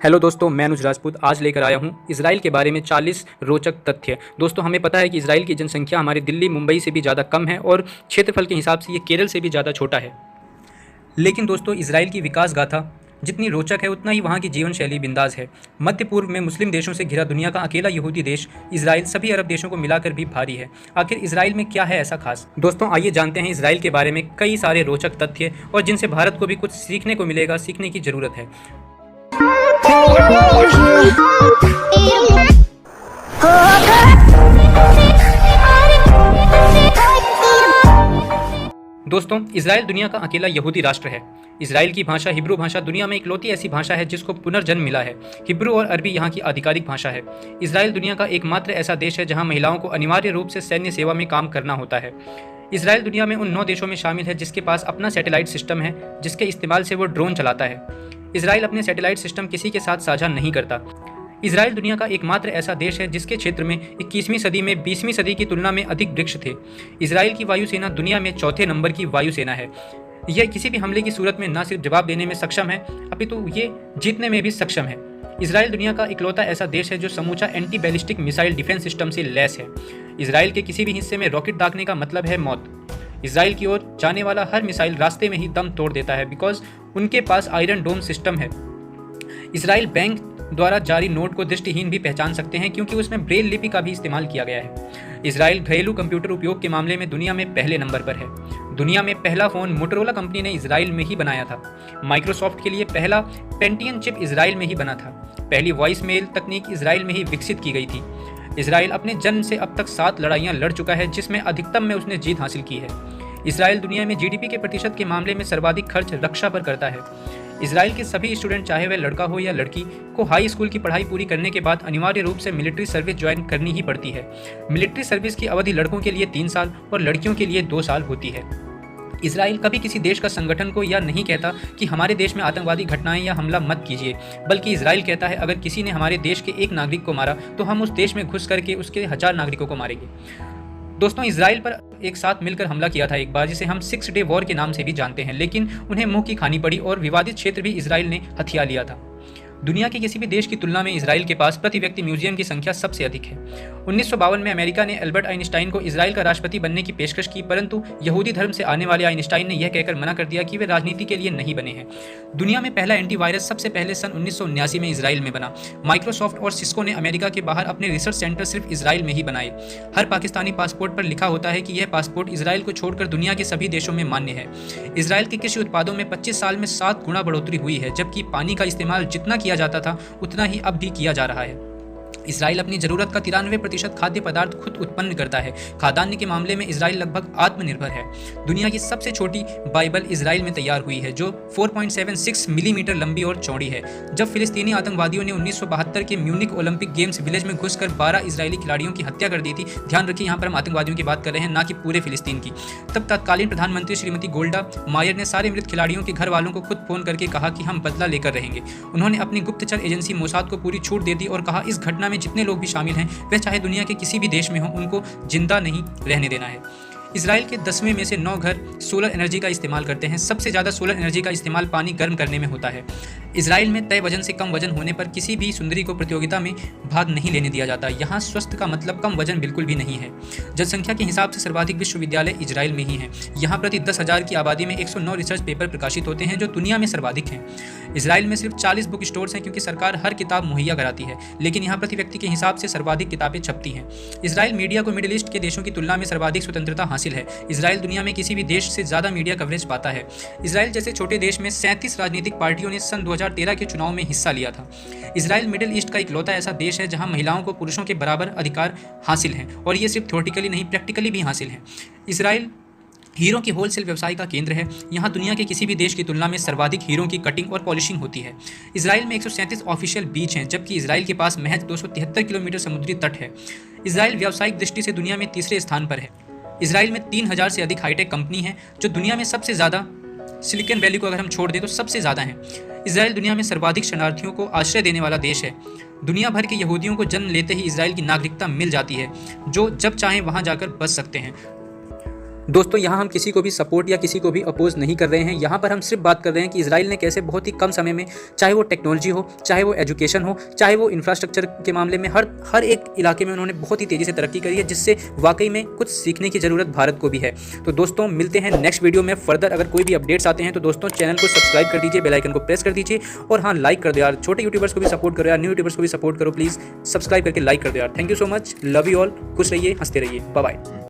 Hello दोस्तों, मैं अनुज राजपूत आज लेकर आया हूं इजराइल के बारे में 40 रोचक तथ्य। दोस्तों, हमें पता है कि इजराइल की जनसंख्या हमारी दिल्ली मुंबई से भी ज़्यादा कम है और क्षेत्रफल के हिसाब से ये केरल से भी ज़्यादा छोटा है। लेकिन दोस्तों, इजराइल की विकास गाथा जितनी रोचक है उतना ही वहाँ की जीवन शैली बिंदास है। मध्य पूर्व में मुस्लिम देशों से घिरा दुनिया का अकेला यहूदी देश इजराइल सभी अरब देशों को मिलाकर भी भारी है। आखिर इजराइल में क्या है ऐसा खास? दोस्तों, आइए जानते हैं इजराइल के बारे में कई सारे रोचक तथ्य और जिनसे भारत को भी कुछ सीखने को मिलेगा, सीखने की ज़रूरत है। दोस्तों, इजराइल दुनिया का अकेला यहूदी राष्ट्र है। इजराइल की भाषा हिब्रू भाषा दुनिया में इकलौती ऐसी भाषा है जिसको पुनर्जन्म मिला है। हिब्रू और अरबी यहाँ की आधिकारिक भाषा है। इजराइल दुनिया का एकमात्र ऐसा देश है जहाँ महिलाओं को अनिवार्य रूप से सैन्य सेवा में काम करना होता है। इजराइल दुनिया में उन 9 देशों में शामिल है जिसके पास अपना सैटेलाइट सिस्टम है, जिसके इस्तेमाल से वो ड्रोन चलाता है। इजराइल अपने सैटेलाइट सिस्टम किसी के साथ साझा नहीं करता। इजराइल दुनिया का एकमात्र ऐसा देश है जिसके क्षेत्र में 21वीं सदी में 20वीं सदी की तुलना में अधिक वृक्ष थे। इजराइल की वायुसेना दुनिया में चौथे नंबर की वायुसेना है। यह किसी भी हमले की सूरत में न सिर्फ जवाब देने में सक्षम है, अपितु ये जीतने में भी सक्षम है। इजराइल दुनिया का इकलौता ऐसा देश है जो समूचा anti ballistic missile defence system से लैस है। इजराइल के किसी भी हिस्से में रॉकेट दागने का मतलब है मौत। इजराइल की ओर जाने वाला हर मिसाइल रास्ते में ही दम तोड़ देता है, बिकॉज उनके पास आयरन डोम सिस्टम है। इजराइल बैंक द्वारा जारी नोट को दृष्टिहीन भी पहचान सकते हैं क्योंकि उसमें ब्रेल लिपि का भी इस्तेमाल किया गया है। इजराइल घरेलू कंप्यूटर उपयोग के मामले में दुनिया में पहले नंबर पर है। दुनिया में पहला फ़ोन मोटोरोला कंपनी ने इजराइल में ही बनाया था। माइक्रोसॉफ्ट के लिए पहला पेंटियम चिप इजराइल में ही बना था। पहली वॉइस मेल तकनीक इजराइल में ही विकसित की गई थी। इजराइल अपने जन्म से अब तक 7 लड़ाइयाँ लड़ चुका है, जिसमें अधिकतम में उसने जीत हासिल की है। इजराइल दुनिया में जीडीपी के प्रतिशत के मामले में सर्वाधिक खर्च रक्षा पर करता है। इजराइल के सभी स्टूडेंट, चाहे वह लड़का हो या लड़की, को हाई स्कूल की पढ़ाई पूरी करने के बाद अनिवार्य रूप से मिलिट्री सर्विस ज्वाइन करनी ही पड़ती है। मिलिट्री सर्विस की अवधि लड़कों के लिए 3 साल और लड़कियों के लिए 2 साल होती है। इजराइल कभी किसी देश का संगठन को यह नहीं कहता कि हमारे देश में आतंकवादी घटनाएं या हमला मत कीजिए, बल्कि इजराइल कहता है अगर किसी ने हमारे देश के एक नागरिक को मारा तो हम उस देश में घुस करके उसके 1000 नागरिकों को मारेंगे। दोस्तों, इजराइल पर एक साथ मिलकर हमला किया था एक बार, जिसे हम 6 डे वॉर के नाम से भी जानते हैं, लेकिन उन्हें मुंह की खानी पड़ी और विवादित क्षेत्र भी इजराइल ने हथिया लिया था। दुनिया के किसी भी देश की तुलना में इजराइल के पास प्रति व्यक्ति म्यूजियम की संख्या सबसे अधिक है। 1952 में अमेरिका ने एल्बर्ट आइंस्टाइन को इजराइल का राष्ट्रपति बनने की पेशकश की, परंतु यहूदी धर्म से आने वाले आइंस्टाइन ने यह कहकर मना कर दिया कि वे राजनीति के लिए नहीं बने हैं। दुनिया में पहला एंटीवायरस सबसे पहले सन 1979 में इजराइल में बना। माइक्रोसॉफ्ट और सिस्को ने अमेरिका के बाहर अपने रिसर्च सेंटर सिर्फ इजराइल में ही बनाए। हर पाकिस्तानी पासपोर्ट पर लिखा होता है कि यह पासपोर्ट इजराइल को छोड़कर दुनिया के सभी देशों में मान्य है। इजराइल के कृषि उत्पादों में 25 साल में 7 गुना बढ़ोतरी हुई है, जबकि पानी का इस्तेमाल जितना किया जाता था उतना ही अब भी किया जा रहा है। इजराइल अपनी जरूरत का 93% खाद्य पदार्थ खुद उत्पन्न करता है। खाद्यान्न के मामले में इजराइल लगभग आत्मनिर्भर है। दुनिया की सबसे छोटी बाइबल इजराइल में तैयार हुई है, जो 4.76 मिलीमीटर लंबी और चौड़ी है। जब फिलिस्तीनी आतंकवादियों ने 1972 के म्यूनिक ओलंपिक गेम्स विलेज में घुसकर 12 इजरायली खिलाड़ियों की हत्या कर दी थी, ध्यान रखिए यहाँ पर हम आतंकवादियों की बात कर रहे हैं, ना कि पूरे फिलिस्तीन की, तब तत्कालीन प्रधानमंत्री श्रीमती गोल्डा मायर ने सारे मृत खिलाड़ियों के घर वालों को खुद फोन करके कहा कि हम बदला लेकर रहेंगे। उन्होंने अपनी गुप्तचर एजेंसी मोसाद को पूरी छूट दे दी और कहा इस घटना में जितने लोग भी शामिल हैं वे चाहे दुनिया के किसी भी देश में हों, उनको जिंदा नहीं रहने देना है। इजराइल के 10वें में से 9 घर सोलर एनर्जी का इस्तेमाल करते हैं। सबसे ज़्यादा सोलर एनर्जी का इस्तेमाल पानी गर्म करने में होता है। इजराइल में तय वजन से कम वजन होने पर किसी भी सुंदरी को प्रतियोगिता में भाग नहीं लेने दिया जाता। यहाँ स्वस्थ का मतलब कम वजन बिल्कुल भी नहीं है। जनसंख्या के हिसाब से सर्वाधिक विश्वविद्यालय इजराइल में ही हैं। यहाँ प्रति 10,000 की आबादी में 109 रिसर्च पेपर प्रकाशित होते हैं, जो दुनिया में सर्वाधिक हैं। इजराइल में सिर्फ 40 बुक स्टोर्स हैं क्योंकि सरकार हर किताब मुहैया कराती है, लेकिन यहाँ प्रति व्यक्ति के हिसाब से सर्वाधिक किताबें छपती हैं। इजराइल मीडिया को मिडिल ईस्ट के देशों की तुलना में सर्वाधिक स्वतंत्रता हासिल है। इजराइल दुनिया में किसी भी देश से ज़्यादा मीडिया कवरेज पाता है। इजराइल जैसे छोटे देश में 37 राजनीतिक पार्टियों ने सन 2013 के चुनाव में हिस्सा लिया था। इजराइल मिडिल ईस्ट का इकलौता ऐसा देश है जहां महिलाओं को पुरुषों के बराबर अधिकार हासिल हैं, और ये सिर्फ थ्योरेटिकली नहीं, प्रैक्टिकली भी हासिल हैं। इजराइल हीरों की होलसेल व्यवसाय का केंद्र है। यहाँ दुनिया के किसी भी देश की तुलना में सर्वाधिक हीरों की कटिंग और पॉलिशिंग होती है। इजराइल में 137 ऑफिशियल बीच हैं, जबकि इजराइल के पास महज 273 किलोमीटर समुद्री तट है। इजराइल व्यावसायिक दृष्टि से दुनिया में तीसरे स्थान पर है। इजराइल में 3000 से अधिक हाईटेक कंपनी है, जो दुनिया में सबसे ज़्यादा, सिलिकॉन वैली को अगर हम छोड़ दें तो सबसे ज़्यादा हैं। इजराइल दुनिया में सर्वाधिक शरणार्थियों को आश्रय देने वाला देश है। दुनिया भर के यहूदियों को जन्म लेते ही इजराइल की नागरिकता मिल जाती है, जो जब चाहें वहाँ जाकर बस सकते हैं। दोस्तों यहाँ हम किसी को भी सपोर्ट या किसी को भी अपोज नहीं कर रहे हैं। यहाँ पर हम सिर्फ बात कर रहे हैं कि इजराइल ने कैसे बहुत ही कम समय में, चाहे वो टेक्नोलॉजी हो, चाहे वो एजुकेशन हो, चाहे वो इंफ्रास्ट्रक्चर के मामले में, हर एक इलाके में उन्होंने बहुत ही तेज़ी से तरक्की करी है, जिससे वाकई में कुछ सीखने की ज़रूरत भारत को भी है। तो दोस्तों मिलते हैं नेक्स्ट वीडियो में फर्दर। अगर कोई भी अपडेट्स आते हैं तो दोस्तों चैनल को सब्सक्राइब कर दीजिए, बेल आइकन को प्रेस कर दीजिए और हाँ लाइक कर दो यार। छोटे यूट्यूबर्स को भी सपोर्ट करो यार, न्यू यूट्यूबर्स को भी सपोर्ट करो प्लीज़। सब्सक्राइब करके लाइक कर दो यार। Thank you so much, love you all, खुश रहिए, हंसते रहिए, बाय बाय।